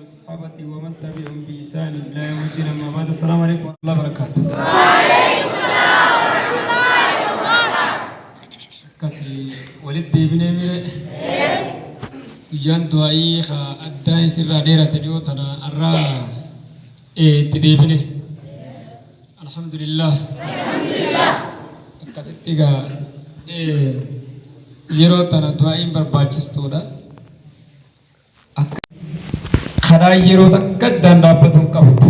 وصحابته ومن تبعهم بإحسان إلى يوم الدين أما بعد السلام عليكم ورحمة الله وبركاته. وعليكم السلام ورحمة الله وبركاته. كسي ولد ابن أمير يان دعائي خا أدى سر ديرة اليوم تنا أرى تديبني الحمد لله. الحمد لله. كسي تيجا يرو تنا دعائي برباچستورا. خدا يرو تك داندا بتون كابت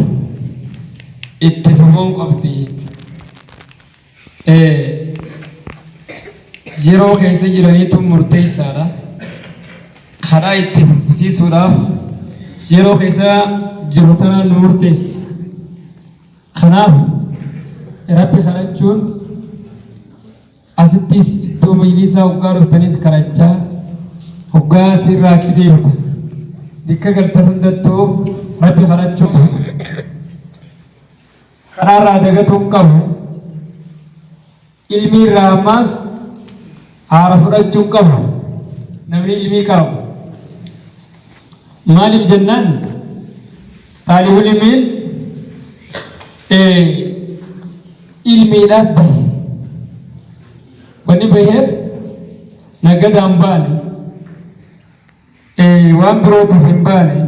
اتفاقون كابتي يرو كيسة جراني توم مرتي سارا خدا اتفاقسي سوراف يرو كيسة جروتنا نورتيس خناف ربي خرجون أستيس توم يليسا وقارو تنيس كراچا وقا سيراچ ديوت ديكا قلتفندتو ربي خرجو خرارا دغتون قبو علمي راماس عارف رجو قبو نبي علمي قبو مالك جنان طالب العلمين علمي ربي وني بهف نقد أمباني waan birootiif hin baane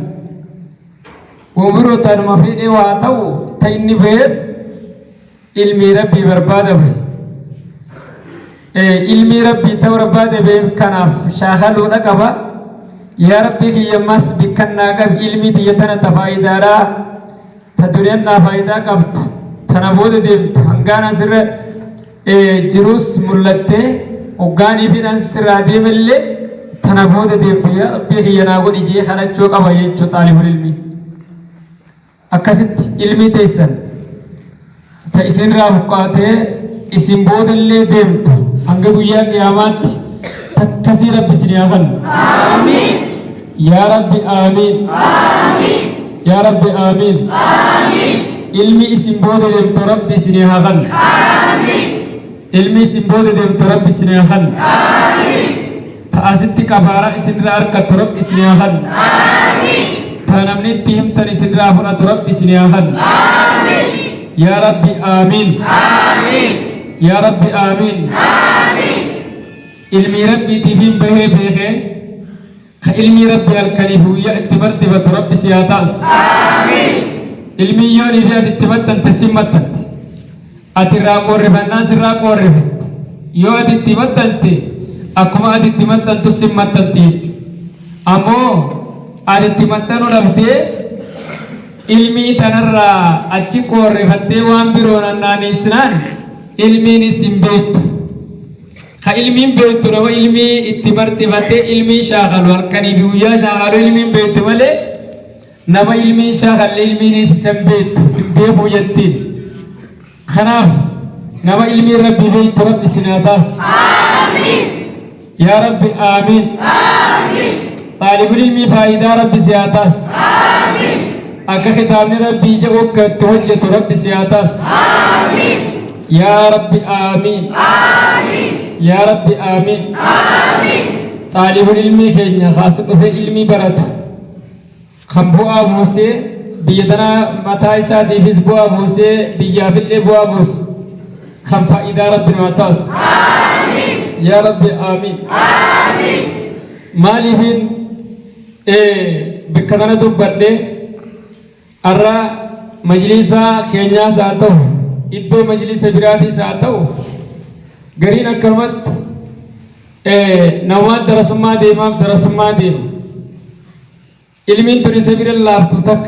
birootaan ma fedhe waa ta'u ta inni beef ilmii rabbii barbaada ilmii rabbii ta'u barbaada beef kanaaf shaakaluudha qaba yaa rabbii kiyyammas bikkannaa qabi ilmii tiyya tana ta faayidaadhaa ta duriyannaa faayidaa qabdu tana booda deemtu hangaan asirra jirus mul'attee hoggaanii fi asirraa deemallee تنا بود ديمتو يا ربي هي ناقول يجي خلاص شو كم هي شو طالب العلمي أكاسيت علمي تيسن تيسن رافقاته اسم بود اللي ديمتو أنجبو يا قيامات تكسي ربي سنياهن آمين يا ربي آمين آمين يا ربي آمين آمين علمي اسم بود ديمتو ربي سنياهن آمين علمي اسم بود ديمتو ربي سنياهن آمين تأسيت كبارة إسنرا أركت رب إسنياهن آمين تنامني تيم تن إسنرا فرات رب إسنياهن آمين يا ربي آمين آمين يا ربي آمين آمين علمي ربي تفهم به علمي ربي الكليفوية اتبرت بترب سياتاس آمين علمي يوني في اتبرت تسمت أترا قرب الناس را قرب يو اتبرت أنت akkuma aditti maxxantu simmaxxanti ammoo aditti maxxanu dhabdee ilmii tanarraa achi qoorrifattee waan biroo nannaaniisnaan ilmiinis hin beektu ka ilmiin beektu nama ilmii itti bartifattee ilmii shaakalu halkanii fi guyyaa shaakalu ilmiin beektu malee nama ilmiin shaakalle ilmiinis isan beektu sin beekuu jettiin kanaaf nama ilmii rabbi beektu rabbi sinaataas amiin يا ربي آمين آمين طالب العلم فائدة ربي سياتاس آمين أكا ختامي ربي جاوك توجه ربي سياتاس آمين يا ربي آمين آمين يا ربي آمين آمين طالب العلم خينيا خاصة في علمي برد خمبو أبوسي بيدنا متى سادي فيس بو أبوسي بيجافل بو أبوس خم فائدة ربي نواتاس آمين يا ربي آمين آمين مالهن بكذا دبّرده أرى مجلسا خيانيا ساتو إدو مجلس براتي ساتو غرين أكرمت نواد درسما ديمام درسما ديم علمين تري سبيل الله تك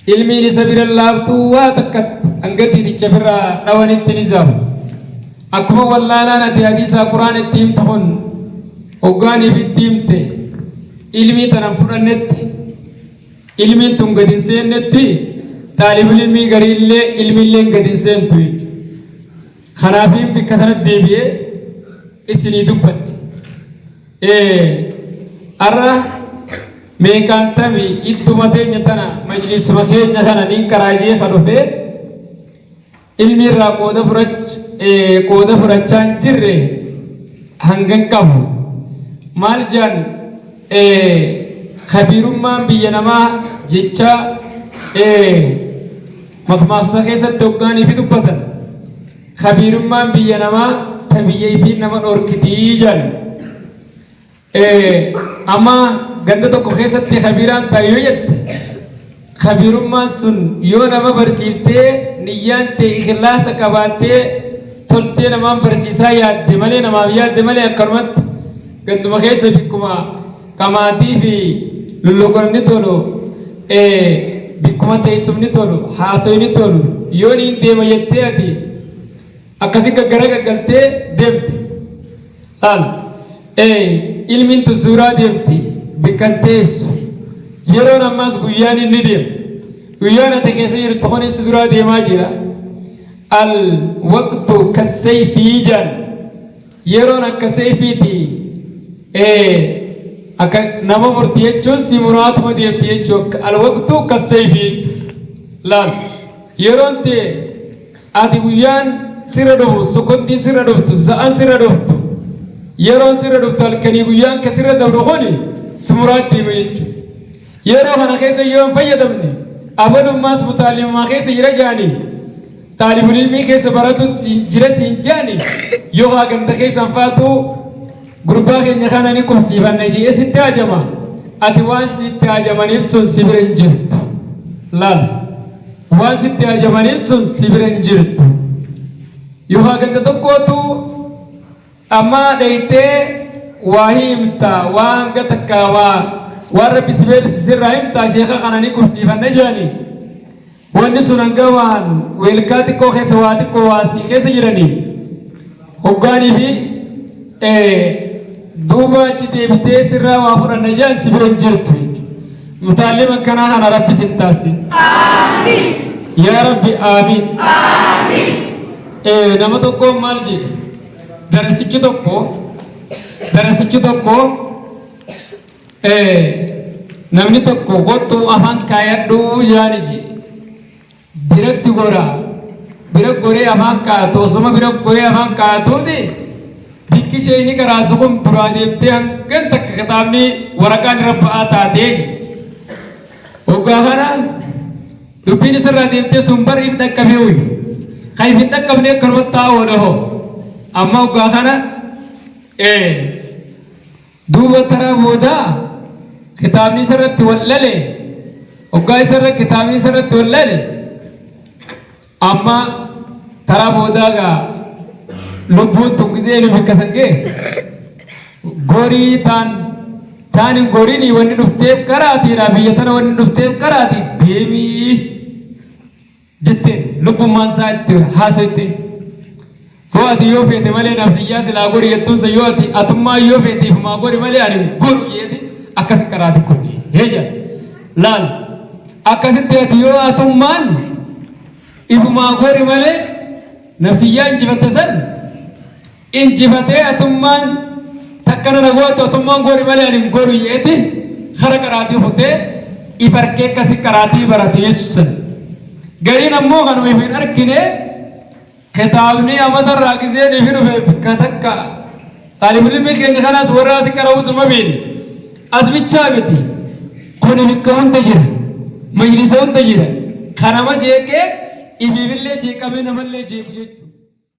علمين سبيل الله واتكت أنقتي تجفرا نواني التنزام أكما والله أنا تحديث القرآن التيم تهون أوغاني في التيم تي علمي تنفر النت علمي تنقدين سين نتي طالب العلمي غريل لي علمي لين قدين سين تويج خنافين بكثرة ديبيه إسني دبّن أرى ميكان تامي إتوماتين يتنا مجلس مخير نتنا نين كراجي خلوفه علمي راقودة فرج قودة فرجان جرّي هنگن كابو مال جان khabirummaan biyya namaa jecha maqmaaqsa keessatti hoggaanii fi dubbatan khabirummaan biyya namaa ta biyyee fi nama dhorkitii jedhan amma ganda tokko keessatti khabiraan taa'ee yoo jette khabirummaan sun yoo nama barsiiftee niyyaan ta'e ikhlaasa qabaattee toltee namaan barsiisaa yaadde malee namaaf yaadde malee akkanumatti ganduma keessa bikkuma kamaatii fi lulluqonni tolu bikkuma teessumni tolu haasoyni tolu yoo niin deema jettee ati akkasi gaggara gaggaltee deemti laal ilmiin tu suuraa deemti bikkan teessu yeroon ammaas guyyaan inni deema guyyaan ati keessa jirtu kunis duraa deemaa jira al waqtu kasayfii jan yeroon akka sayfiiti akka nama murtii jechuun si muraatuma deemti jechuun al waqtu kasayfii laal yeroon ta'e ati guyyaan sirra dhufu sokondii sirra dhuftu za'an sirra dhuftu yeroon sirra dhuftu halkanii guyyaan ka sirra dabru kuni si muraat deema jechuudha yeroo kana keessa yoo hin fayyadamne abadummaas mutaalimmaa keessa jira jaanii taalibul ilmii keessa baratu jira siin jaanii yoo haa ganda keessan faatu gurbaa keenya kana ni qubsiifanne jee sitti hajama ati waan sitti hajamaniif sun si bira hin jirtu laal waan sitti hajamaniif sun si bira hin jirtu yoo haa ganda tokkootu amma dhaytee waa himta waan gatakkaa waan rabbi si beeksisirraa himtaa sheeka kana ni qubsiifanne jaanii wanni sun hanga waan weelkaa xiqqoo keessa waa xiqqoo waasii keessa jiranii hoggaanii fi duuba achi deebitee sirraa waa fudhanna jaan si bira hin jirtu mutaallim akkanaa kana rabbi sin taasisi yaa rabbi aamiin nama tokko maal jedhe darasichi tokko namni tokko kottu afaan kaayadhu jaani jedhe biratti gora bira goree afaan kaayatu osuma bira goree afaan kaayatuuti bikki ishee inni karaasu kun duraa deemtee hangan takka kitaabni waraqaan irra ba'aa taatee hoggaa kana dubbiin isarraa deemtee sun bar if dhaqqabee uyi kan if hin dhaqqabne akkanumatti taa'uu dhaho amma hoggaa kana duuba taraa boodaa kitaabni isarratti wallale hoggaa isarra kitaabni isarratti wallale amma taraa boodaagaa lubbuun tuqqisee nu bikkasangee gorii taanin goriin wanni dhufteef karaatiidha biyya tana wanni dhufteef karaati deemii jetteen lubbummaan isaa itti haasoyte yoo ati yoo feete malee nafsiyyaa silaa gori jettuunsa yoo ati atummaa yoo feete ifumaa gori malee ani goru jeete akkasi karaati kote heeja laal akkasitti ati yoo atummaan ifumaa gori malee nafsiyyaa injifatte san injifatee atummaan takkana nagootu atummaan gori malee ani goru jeeti kara karaatii futee ifarkee akkasi karaatii barate jechuusan gariin ammoo kanuma if hin argine kitaabni amata irraa gisee dhiifi dhufe bikka takka taalibul ilmii keenya kanaas warra asi qara'uutuma beeni as bichaa miti kuni bikka hunda jira majlisa hunda jira kanama jeeqee ibiifillee jeeqamee namallee jeequ jechuudha.